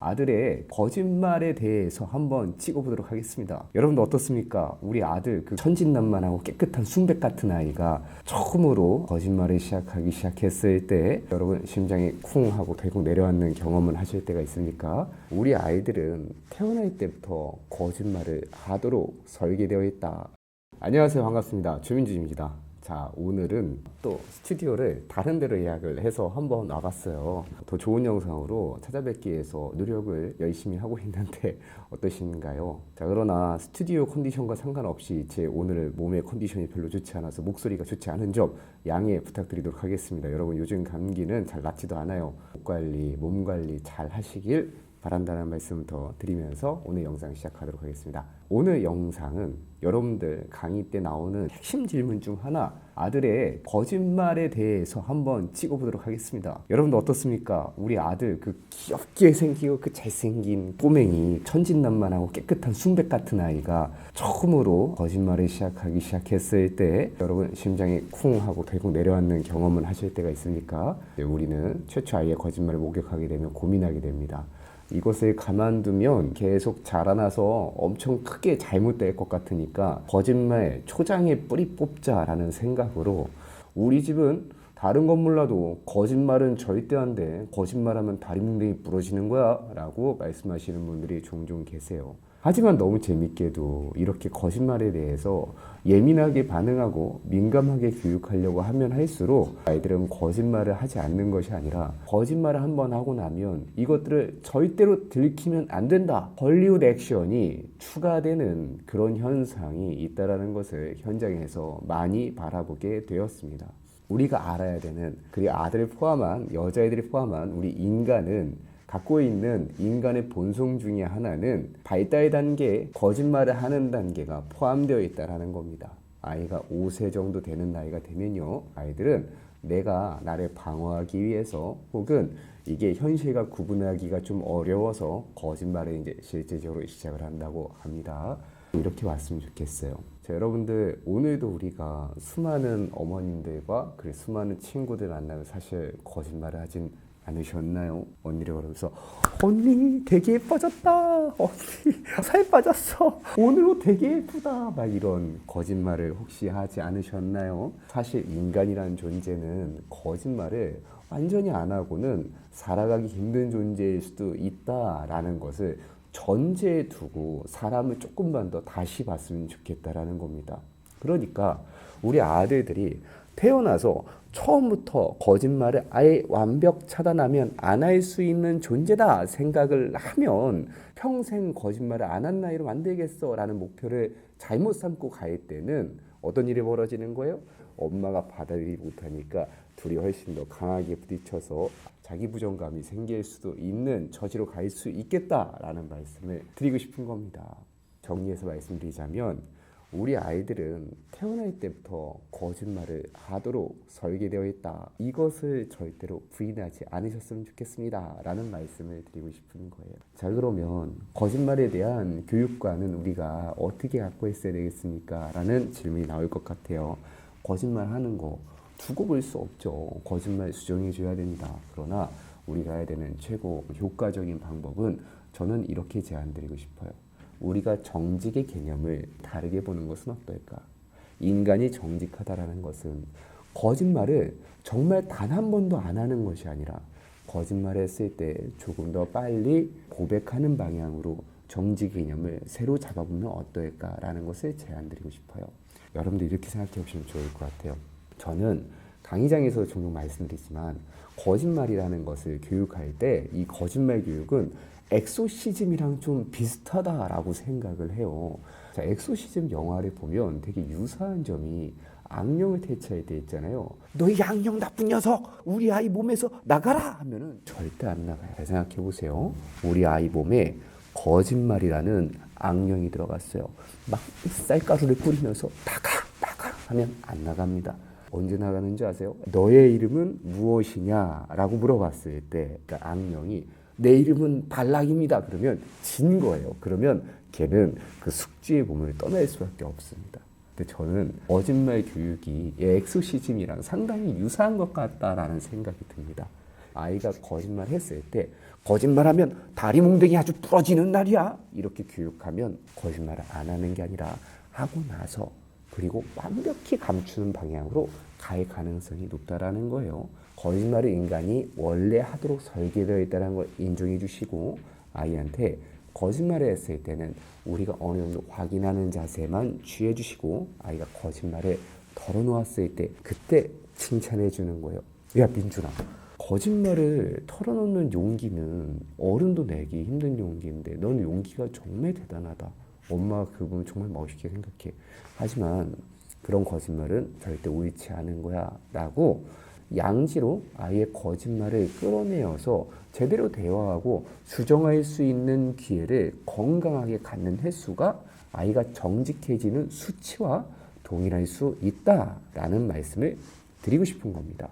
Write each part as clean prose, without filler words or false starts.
아들의 거짓말에 대해서 한번 찍어보도록 하겠습니다. 여러분들 어떻습니까? 우리 아들 그 천진난만하고 깨끗한 순백 같은 아이가 처음으로 거짓말을 시작하기 시작했을 때 여러분 심장이 쿵 하고 결국 내려앉는 경험을 하실 때가 있습니까? 우리 아이들은 태어날 때부터 거짓말을 하도록 설계되어 있다. 안녕하세요, 반갑습니다. 주민주입니다. 자, 오늘은 또 스튜디오를 다른 데로 예약을 해서 한번 와봤어요. 더 좋은 영상으로 찾아뵙기 위해서 노력을 열심히 하고 있는데 어떠신가요? 자, 그러나 스튜디오 컨디션과 상관없이 제 오늘 몸의 컨디션이 별로 좋지 않아서 목소리가 좋지 않은 점 양해 부탁드리도록 하겠습니다. 여러분 요즘 감기는 잘 낫지도 않아요. 목 관리, 몸 관리 잘 하시길 바란다는 말씀을 더 드리면서 오늘 영상 시작하도록 하겠습니다. 오늘 영상은 여러분들 강의 때 나오는 핵심 질문 중 하나, 아들의 거짓말에 대해서 한번 찍어보도록 하겠습니다. 여러분들 어떻습니까? 우리 아들 그 귀엽게 생기고 그 잘생긴 꼬맹이 천진난만하고 깨끗한 순백 같은 아이가 처음으로 거짓말을 시작하기 시작했을 때 여러분 심장이 쿵 하고 결국 내려앉는 경험을 하실 때가 있습니까? 우리는 최초 아이의 거짓말을 목격하게 되면 고민하게 됩니다. 이것을 가만두면 계속 자라나서 엄청 크게 잘못될 것 같으니까 거짓말 초장에 뿌리 뽑자라는 생각으로 우리 집은 다른 건 몰라도 거짓말은 절대 안 돼. 거짓말하면 다리 뭉댕이 부러지는 거야 라고 말씀하시는 분들이 종종 계세요. 하지만 너무 재밌게도 이렇게 거짓말에 대해서 예민하게 반응하고 민감하게 교육하려고 하면 할수록 아이들은 거짓말을 하지 않는 것이 아니라 거짓말을 한번 하고 나면 이것들을 절대로 들키면 안 된다. 헐리우드 액션이 추가되는 그런 현상이 있다는 것을 현장에서 많이 바라보게 되었습니다. 우리가 알아야 되는, 그리고 아들을 포함한 여자애들이 포함한 우리 인간은 갖고 있는 인간의 본성 중에 하나는 발달 단계에 거짓말을 하는 단계가 포함되어 있다는 겁니다. 아이가 5세 정도 되는 나이가 되면요, 아이들은 내가 나를 방어하기 위해서 혹은 이게 현실과 구분하기가 좀 어려워서 거짓말을 이제 실제적으로 시작을 한다고 합니다. 이렇게 왔으면 좋겠어요. 자, 여러분들 오늘도 우리가 수많은 어머님들과 그리고 수많은 친구들 만나면 사실 거짓말을 하진 않으셨나요? 언니를 그러면서 언니 되게 예뻐졌다, 언니 살 빠졌어, 오늘 옷 되게 예쁘다, 막 이런 거짓말을 혹시 하지 않으셨나요? 사실 인간이라는 존재는 거짓말을 완전히 안 하고는 살아가기 힘든 존재일 수도 있다라는 것을 전제에 두고 사람을 조금만 더 다시 봤으면 좋겠다라는 겁니다. 그러니까 우리 아들들이 태어나서 처음부터 거짓말을 아예 완벽 차단하면 안 할 수 있는 존재다 생각을 하면 평생 거짓말을 안 한 나이로 만들겠어 라는 목표를 잘못 삼고 갈 때는 어떤 일이 벌어지는 거예요? 엄마가 받아들이지 못하니까 둘이 훨씬 더 강하게 부딪혀서 자기 부정감이 생길 수도 있는 처지로 갈 수 있겠다라는 말씀을 드리고 싶은 겁니다. 정리해서 말씀드리자면 우리 아이들은 태어날 때부터 거짓말을 하도록 설계되어 있다. 이것을 절대로 부인하지 않으셨으면 좋겠습니다 라는 말씀을 드리고 싶은 거예요. 자, 그러면 거짓말에 대한 교육관은 우리가 어떻게 갖고 있어야 되겠습니까? 라는 질문이 나올 것 같아요. 거짓말 하는 거 두고 볼 수 없죠. 거짓말 수정해 줘야 됩니다. 그러나 우리가 해야 되는 최고 효과적인 방법은 저는 이렇게 제안드리고 싶어요. 우리가 정직의 개념을 다르게 보는 것은 어떨까? 인간이 정직하다라는 것은 거짓말을 정말 단 한 번도 안 하는 것이 아니라 거짓말을 했을 때 조금 더 빨리 고백하는 방향으로 정직 개념을 새로 잡아보면 어떨까라는 것을 제안드리고 싶어요. 여러분들 이렇게 생각해 보시면 좋을 것 같아요. 저는 강의장에서 종종 말씀드리지만 거짓말이라는 것을 교육할 때 이 거짓말 교육은 엑소시즘이랑 좀 비슷하다라고 생각을 해요. 자, 엑소시즘 영화를 보면 되게 유사한 점이 악령을 퇴치할 때 있잖아요. 너희 악령 나쁜 녀석, 우리 아이 몸에서 나가라 하면은 절대 안 나가요. 잘 생각해 보세요. 우리 아이 몸에 거짓말이라는 악령이 들어갔어요. 막 쌀가루를 뿌리면서 나가 하면 안 나갑니다. 언제 나가는지 아세요? 너의 이름은 무엇이냐 라고 물어봤을 때 그러니까 악령이 내 이름은 발락입니다 그러면 진 거예요. 그러면 걔는 그 숙주의 몸을 떠날 수밖에 없습니다. 근데 저는 거짓말 교육이 엑소시즘이랑 상당히 유사한 것 같다라는 생각이 듭니다. 아이가 거짓말 했을 때 거짓말하면 다리 몽둥이 아주 부러지는 날이야. 이렇게 교육하면 거짓말을 안 하는 게 아니라 하고 나서 그리고 완벽히 감추는 방향으로 갈 가능성이 높다라는 거예요. 거짓말을 인간이 원래 하도록 설계되어 있다는 걸 인정해 주시고 아이한테 거짓말을 했을 때는 우리가 어느 정도 확인하는 자세만 취해 주시고 아이가 거짓말을 털어놓았을 때 그때 칭찬해 주는 거예요. 야 민준아, 거짓말을 털어놓는 용기는 어른도 내기 힘든 용기인데 넌 용기가 정말 대단하다. 엄마가 그 부분 정말 멋있게 생각해. 하지만 그런 거짓말은 절대 옳지 않은 거야 라고 양지로 아이의 거짓말을 끌어내어서 제대로 대화하고 수정할 수 있는 기회를 건강하게 갖는 횟수가 아이가 정직해지는 수치와 동일할 수 있다라는 말씀을 드리고 싶은 겁니다.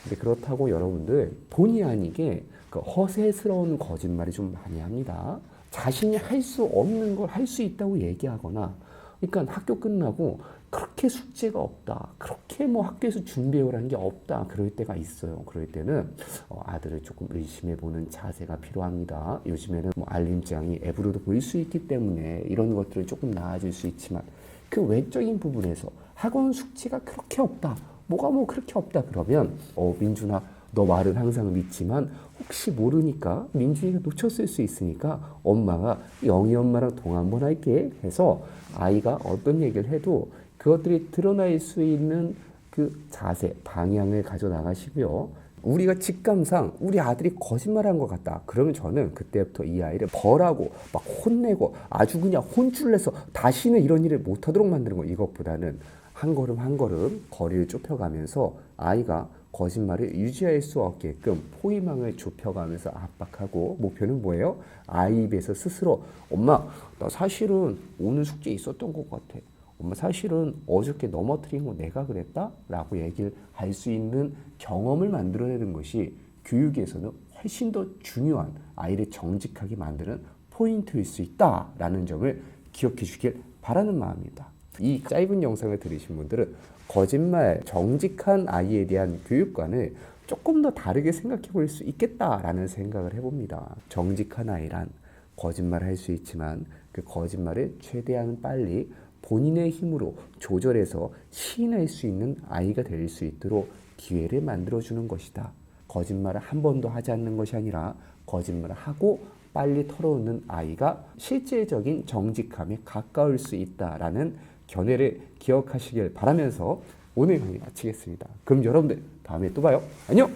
근데 그렇다고 여러분들 본의 아니게 그 허세스러운 거짓말이 좀 많이 합니다. 자신이 할 수 없는 걸 할 수 있다고 얘기하거나, 그러니까 학교 끝나고 그렇게 숙제가 없다, 그렇게 뭐 학교에서 준비해오라는 게 없다, 그럴 때가 있어요. 그럴 때는 아들을 조금 의심해보는 자세가 필요합니다. 요즘에는 뭐 알림장이 앱으로도 보일 수 있기 때문에 이런 것들은 조금 나아질 수 있지만 그 외적인 부분에서 학원 숙제가 그렇게 없다, 뭐가 뭐 그렇게 없다 그러면 민준아, 너 말은 항상 믿지만 혹시 모르니까 민준이가 놓쳤을 수 있으니까 엄마가 영희 엄마랑 통화 한번 할게 해서 아이가 어떤 얘기를 해도 그것들이 드러날 수 있는 그 자세, 방향을 가져나가시고요. 우리가 직감상 우리 아들이 거짓말한 것 같다. 그러면 저는 그때부터 이 아이를 벌하고 막 혼내고 아주 그냥 혼쭐 내서 다시는 이런 일을 못하도록 만드는 거, 이것보다는 한 걸음 한 걸음 거리를 좁혀가면서 아이가 거짓말을 유지할 수 없게끔 포위망을 좁혀가면서 압박하고, 목표는 뭐예요? 아이 입에서 스스로 엄마 나 사실은 오늘 숙제 있었던 것 같아, 엄마 사실은 어저께 넘어뜨린 거 내가 그랬다? 라고 얘기를 할 수 있는 경험을 만들어내는 것이 교육에서는 훨씬 더 중요한, 아이를 정직하게 만드는 포인트일 수 있다라는 점을 기억해 주길 바라는 마음입니다. 이 짧은 영상을 들으신 분들은 거짓말, 정직한 아이에 대한 교육관을 조금 더 다르게 생각해 볼 수 있겠다라는 생각을 해봅니다. 정직한 아이란 거짓말을 할 수 있지만 그 거짓말을 최대한 빨리 본인의 힘으로 조절해서 시인할 수 있는 아이가 될 수 있도록 기회를 만들어주는 것이다. 거짓말을 한 번도 하지 않는 것이 아니라 거짓말을 하고 빨리 털어놓는 아이가 실질적인 정직함에 가까울 수 있다라는 견해를 기억하시길 바라면서 오늘 강의 마치겠습니다. 그럼 여러분들 다음에 또 봐요. 안녕!